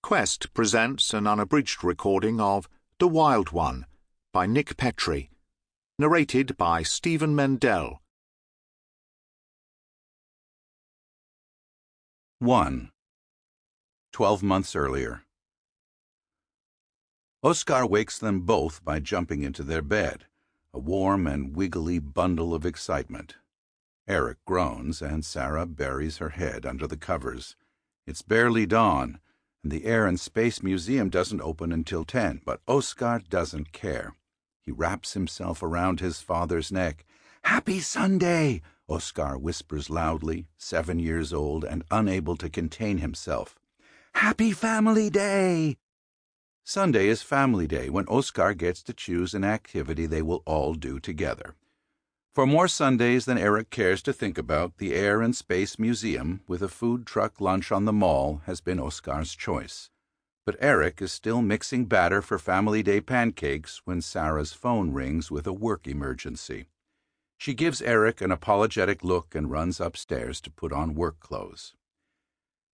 Quest presents an unabridged recording of The Wild One by Nick Petrie, narrated by Stephen Mendel. 1. 12 months earlier. Oskar wakes them both by jumping into their bed, a warm and wiggly bundle of excitement. Eric groans, and Sarah buries her head under the covers. It's barely dawn, and the Air and Space Museum doesn't open until 10, but Oskar doesn't care. He wraps himself around his father's neck. "Happy Sunday!" Oskar whispers loudly, 7 years old and unable to contain himself. "Happy Family Day!" Sunday is Family Day, when Oskar gets to choose an activity they will all do together. For more Sundays than Eric cares to think about, the Air and Space Museum, with a food truck lunch on the mall, has been Oskar's choice. But Eric is still mixing batter for Family Day pancakes when Sarah's phone rings with a work emergency. She gives Eric an apologetic look and runs upstairs to put on work clothes.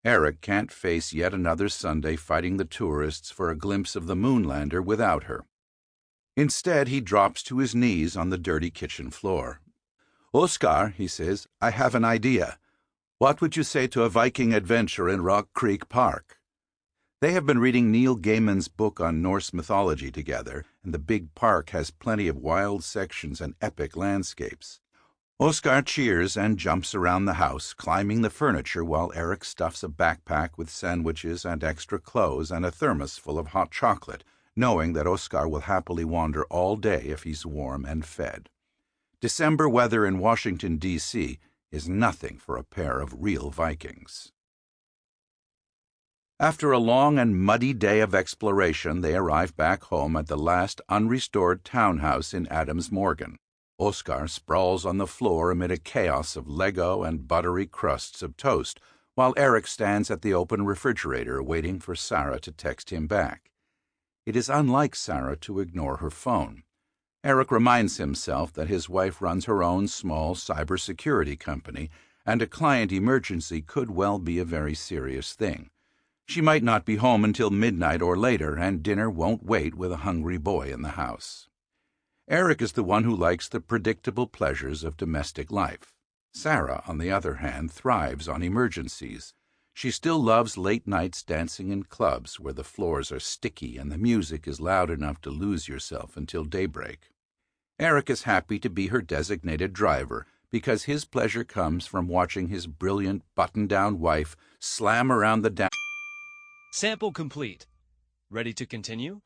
Eric can't face yet another Sunday fighting the tourists for a glimpse of the moonlander without her. Instead, he drops to his knees on the dirty kitchen floor. "Oskar," he says, "I have an idea. What would you say to a Viking adventure in Rock Creek Park?" They have been reading Neil Gaiman's book on Norse mythology together, and the big park has plenty of wild sections and epic landscapes. Oskar cheers and jumps around the house, climbing the furniture while Eric stuffs a backpack with sandwiches and extra clothes and a thermos full of hot chocolate, knowing that Oskar will happily wander all day if he's warm and fed. December weather in Washington, D.C. is nothing for a pair of real Vikings. After a long and muddy day of exploration, they arrive back home at the last unrestored townhouse in Adams Morgan. Oskar sprawls on the floor amid a chaos of Lego and buttery crusts of toast, while Eric stands at the open refrigerator waiting for Sarah to text him back. It is unlike Sarah to ignore her phone. Eric reminds himself that his wife runs her own small cybersecurity company, and a client emergency could well be a very serious thing. She might not be home until midnight or later, and dinner won't wait with a hungry boy in the house. Eric is the one who likes the predictable pleasures of domestic life. Sarah, on the other hand, thrives on emergencies. She still loves late nights dancing in clubs where the floors are sticky and the music is loud enough to lose yourself until daybreak. Eric is happy to be her designated driver because his pleasure comes from watching his brilliant button-down wife slam around the Sample complete. Ready to continue?